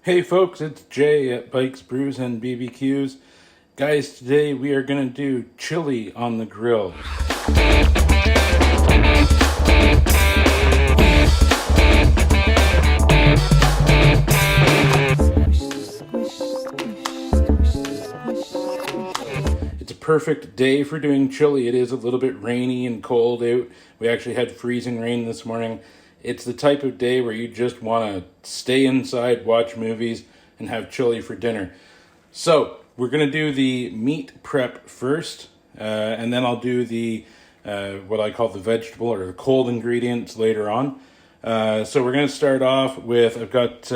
Hey folks, it's Jay at Bikes, Brews, and BBQs. Guys, today we are going to do chili on the grill. It's a perfect day for doing chili. It is a little bit rainy and cold out. We actually had freezing rain this morning. It's the type of day where you just want to stay inside, watch movies, and have chili for dinner. So we're going to do the meat prep first, and then I'll do the what I call the vegetable or the cold ingredients later on. So we're going to start off with, I've got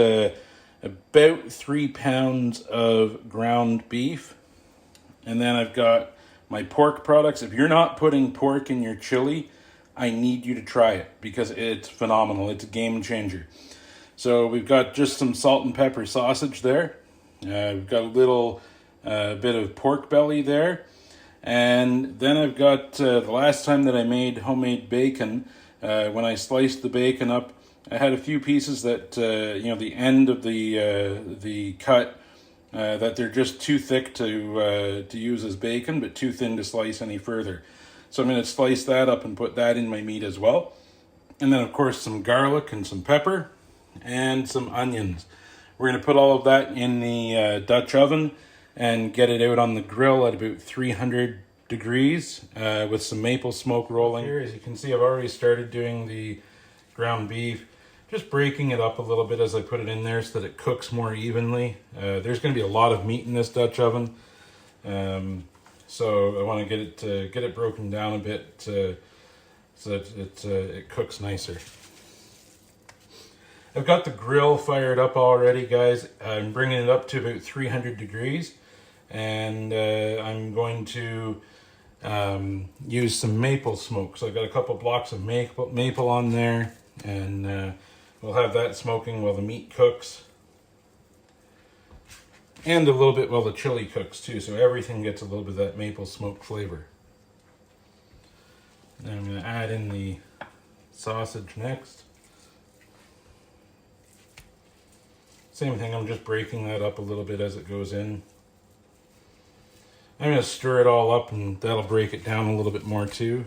about 3 pounds of ground beef, and then I've got my pork products. If you're not putting pork in your chili, I need you to try it because it's phenomenal. It's a game changer. So we've got just some salt and pepper sausage there. We've got a little bit of pork belly there. And then I've got the last time that I made homemade bacon, when I sliced the bacon up, I had a few pieces that, the end of the cut, that they're just too thick to use as bacon, but too thin to slice any further. So I'm going to slice that up and put that in my meat as well. And then, of course, some garlic and some pepper and some onions. We're going to put all of that in the Dutch oven and get it out on the grill at about 300 degrees with some maple smoke rolling. Here, as you can see, I've already started doing the ground beef. Just breaking it up a little bit as I put it in there so that it cooks more evenly. There's going to be a lot of meat in this Dutch oven. So I want to get it broken down a bit so that it cooks nicer. I've got the grill fired up already, guys. I'm bringing it up to about 300 degrees, and I'm going to use some maple smoke. So I've got a couple blocks of maple on there, and we'll have that smoking while the meat cooks. And a little bit while the chili cooks too, so everything gets a little bit of that maple smoke flavor. Now I'm going to add in the sausage next. Same thing, I'm just breaking that up a little bit as it goes in. I'm going to stir it all up and that'll break it down a little bit more too.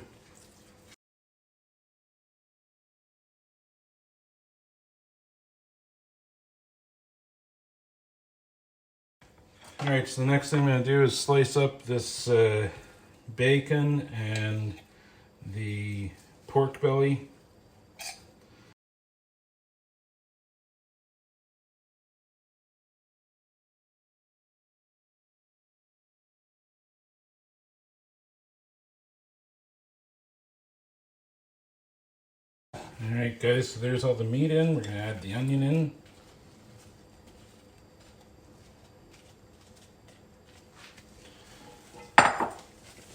Alright, so the next thing I'm going to do is slice up this bacon and the pork belly. Alright guys, so there's all the meat in. We're going to add the onion in.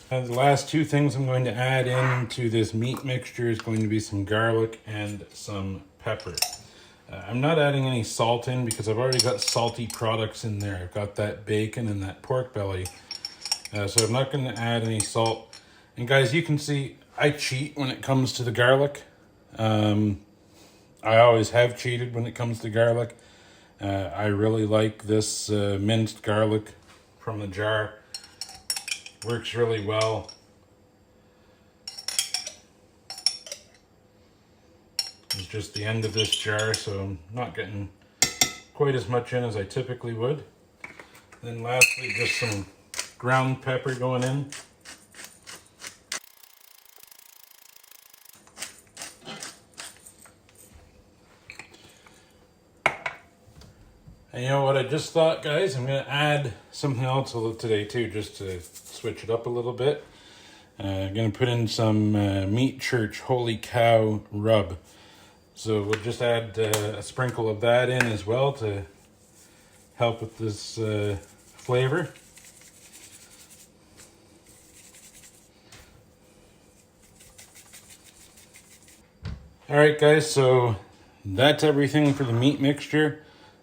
The last two things I'm going to add into this meat mixture is going to be some garlic and some pepper. I'm not adding any salt in because I've already got salty products in there. I've got that bacon and that pork belly. So I'm not going to add any salt. And guys, you can see I cheat when it comes to the garlic. I always have cheated when it comes to garlic. I really like this minced garlic from the jar. Works really well. It's just the end of this jar, so I'm not getting quite as much in as I typically would. Then lastly, just some ground pepper going in. And you know what I just thought, guys? I'm going to add something else a little today too, just to switch it up a little bit. I'm going to put in some Meat Church Holy Cow rub. So we'll just add a sprinkle of that in as well to help with this flavor. Alright guys, so that's everything for the meat mixture.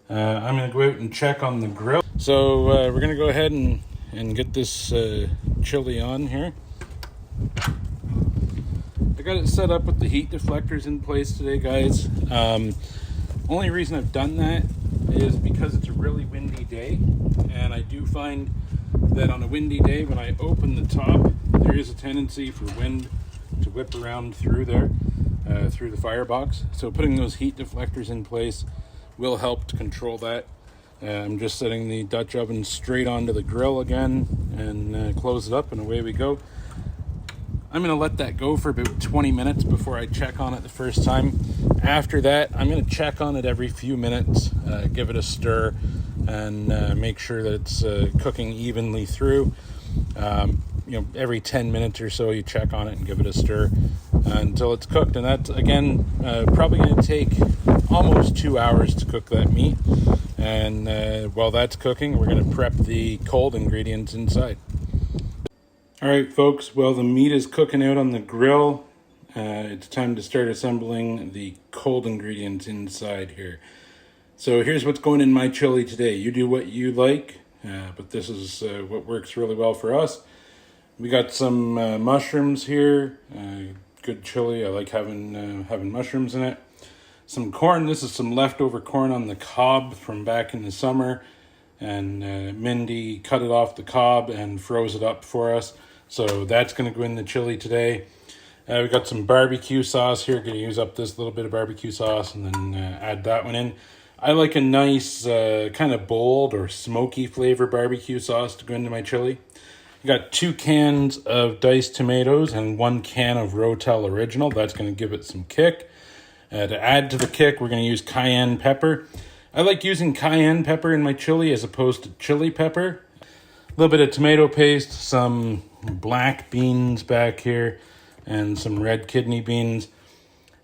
I'm going to go out and check on the grill. So we're going to go ahead and get this chili on here. I got it set up with the heat deflectors in place today, guys. Only reason I've done that is because it's a really windy day, and I do find that on a windy day when I open the top, there is a tendency for wind to whip around through there, through the firebox. So putting those heat deflectors in place will help to control that. I'm just setting the Dutch oven straight onto the grill again and close it up, and away we go. I'm going to let that go for about 20 minutes before I check on it the first time. After that, I'm going to check on it every few minutes, give it a stir, and make sure that it's cooking evenly through. Every 10 minutes or so, you check on it and give it a stir until it's cooked. And that's, again, probably going to take almost 2 hours to cook that meat. And while that's cooking, we're going to prep the cold ingredients inside. All right, folks, well, the meat is cooking out on the grill. It's time to start assembling the cold ingredients inside here. So here's what's going in my chili today. You do what you like, but this is what works really well for us. We got some mushrooms here. Good chili. I like having mushrooms in it. Some corn. This is some leftover corn on the cob from back in the summer. And Mindy cut it off the cob and froze it up for us. So that's going to go in the chili today. We got some barbecue sauce here. Going to use up this little bit of barbecue sauce and then add that one in. I like a nice kind of bold or smoky flavor barbecue sauce to go into my chili. I got 2 cans of diced tomatoes and 1 can of Rotel Original. That's going to give it some kick. To add to the kick, we're going to use cayenne pepper. I like using cayenne pepper in my chili as opposed to chili pepper. A little bit of tomato paste, some black beans back here, and some red kidney beans.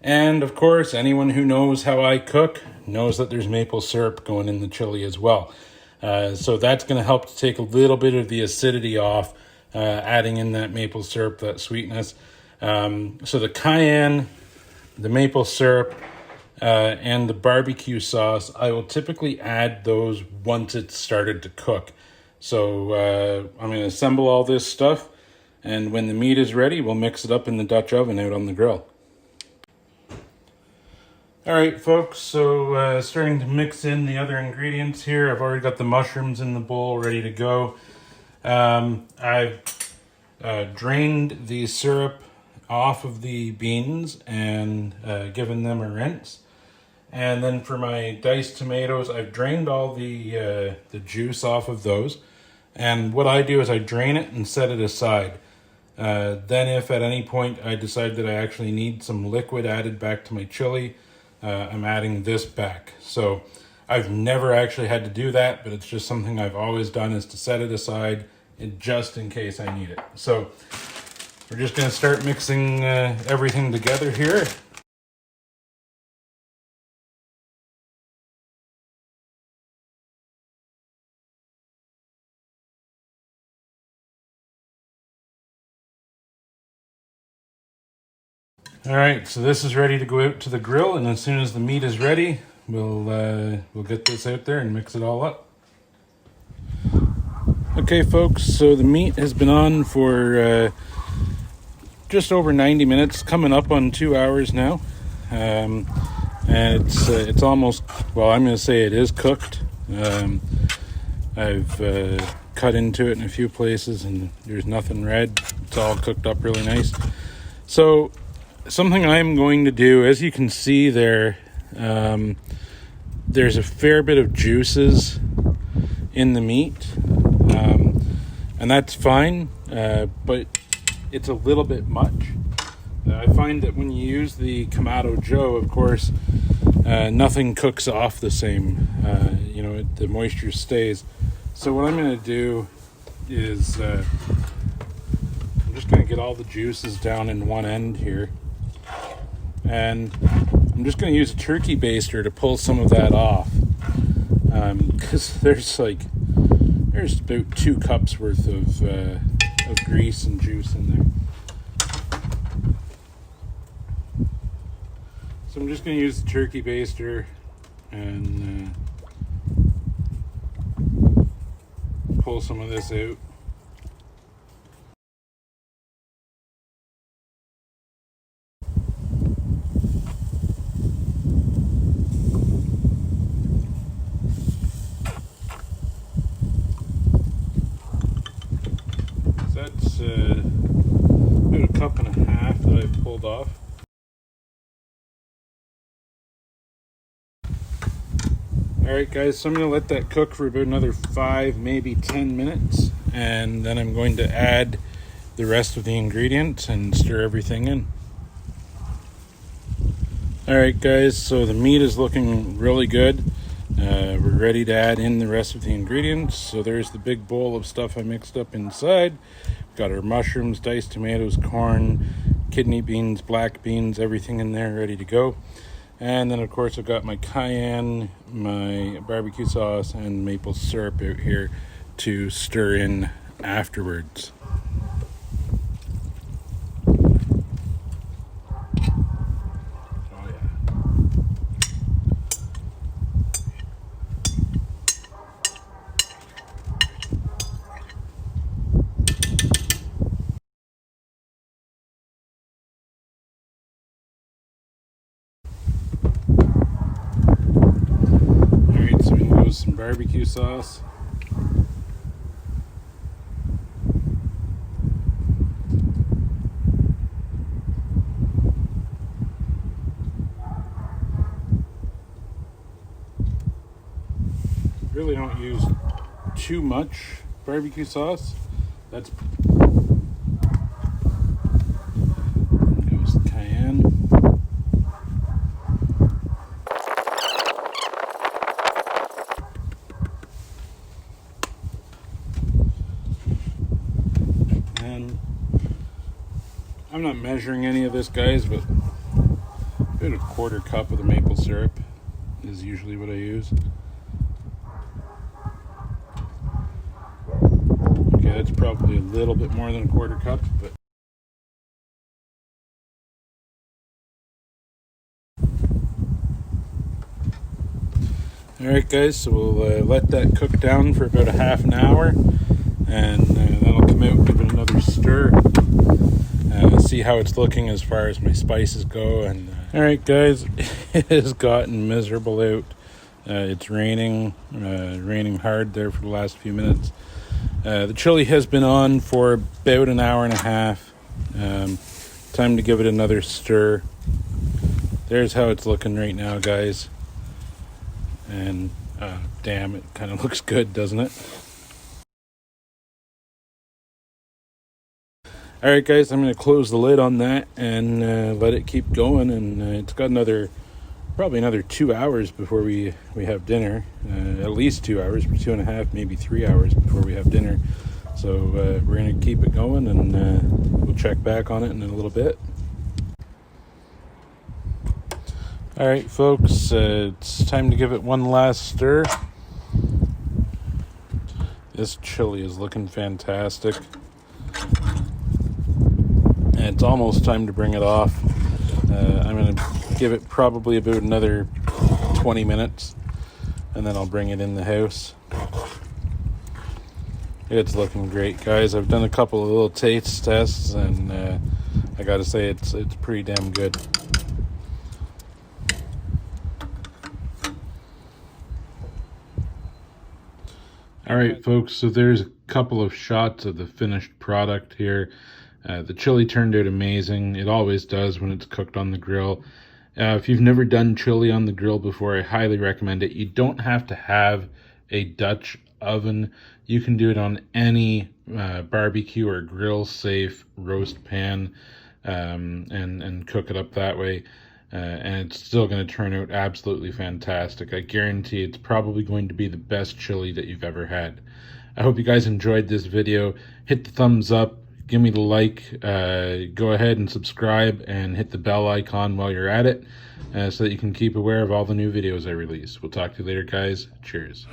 And of course, anyone who knows how I cook knows that there's maple syrup going in the chili as well. So that's going to help to take a little bit of the acidity off, adding in that maple syrup, that sweetness. So the cayenne, the maple syrup, and the barbecue sauce, I will typically add those once it's started to cook. So I'm going to assemble all this stuff, and when the meat is ready, we'll mix it up in the Dutch oven out on the grill. All right, folks, so starting to mix in the other ingredients here. I've already got the mushrooms in the bowl ready to go. I've drained the syrup off of the beans and given them a rinse. And then for my diced tomatoes, I've drained all the juice off of those. And what I do is I drain it and set it aside. Then if at any point I decide that I actually need some liquid added back to my chili, I'm adding this back. So I've never actually had to do that, but it's just something I've always done, is to set it aside just in case I need it. So we're just going to start mixing everything together here. All right, so this is ready to go out to the grill, and as soon as the meat is ready, we'll get this out there and mix it all up. Okay, folks, so the meat has been on for just over 90 minutes, coming up on 2 hours now. And it's almost, well, I'm going to say it is cooked. I've cut into it in a few places and there's nothing red. It's all cooked up really nice. So something I'm going to do, as you can see there, there's a fair bit of juices in the meat, and that's fine, but it's a little bit much. I find that when you use the Kamado Joe, of course, nothing cooks off the same. The moisture stays. So what I'm going to do is I'm just going to get all the juices down in one end here. And I'm just going to use a turkey baster to pull some of that off. Because there's about 2 cups worth of grease and juice in there. So I'm just going to use the turkey baster and pull some of this out. about a cup and a half that I pulled off. Alright guys, so I'm going to let that cook for about another 5, maybe 10 minutes. And then I'm going to add the rest of the ingredients and stir everything in. Alright guys, so the meat is looking really good. We're ready to add in the rest of the ingredients. So there's the big bowl of stuff I mixed up inside. We've got our mushrooms, diced tomatoes, corn, kidney beans, black beans, everything in there ready to go. And then of course I've got my cayenne, my barbecue sauce, and maple syrup out here to stir in afterwards. Some barbecue sauce. Really don't use too much barbecue sauce. That's goes cayenne. I'm not measuring any of this, guys, but about a quarter cup of the maple syrup is usually what I use. Okay, that's probably a little bit more than a quarter cup, but alright guys, so we'll let that cook down for about a half an hour, and then I'll come out and give it another stir. See how it's looking as far as my spices go. And alright guys, it has gotten miserable out. It's raining hard there for the last few minutes. The chili has been on for about an hour and a half. Time to give it another stir. There's how it's looking right now, guys. And damn, it kind of looks good, doesn't it? Alright guys, I'm going to close the lid on that and let it keep going, and it's got probably another 2 hours before we have dinner. At least 2 hours, 2.5, maybe 3 hours before we have dinner. So we're going to keep it going, and we'll check back on it in a little bit. Alright folks, it's time to give it one last stir. This chili is looking fantastic. And it's almost time to bring it off. I'm going to give it probably about another 20 minutes, and then I'll bring it in the house. It's looking great, guys. I've done a couple of little taste tests, and I gotta say it's pretty damn good. Alright folks, so there's a couple of shots of the finished product here. The chili turned out amazing. It always does when it's cooked on the grill. If you've never done chili on the grill before, I highly recommend it. You don't have to have a Dutch oven. You can do it on any barbecue or grill safe roast pan, and cook it up that way. And it's still going to turn out absolutely fantastic. I guarantee it's probably going to be the best chili that you've ever had. I hope you guys enjoyed this video. Hit the thumbs up. Give me the like, go ahead and subscribe, and hit the bell icon while you're at it, so that you can keep aware of all the new videos I release. We'll talk to you later, guys. Cheers.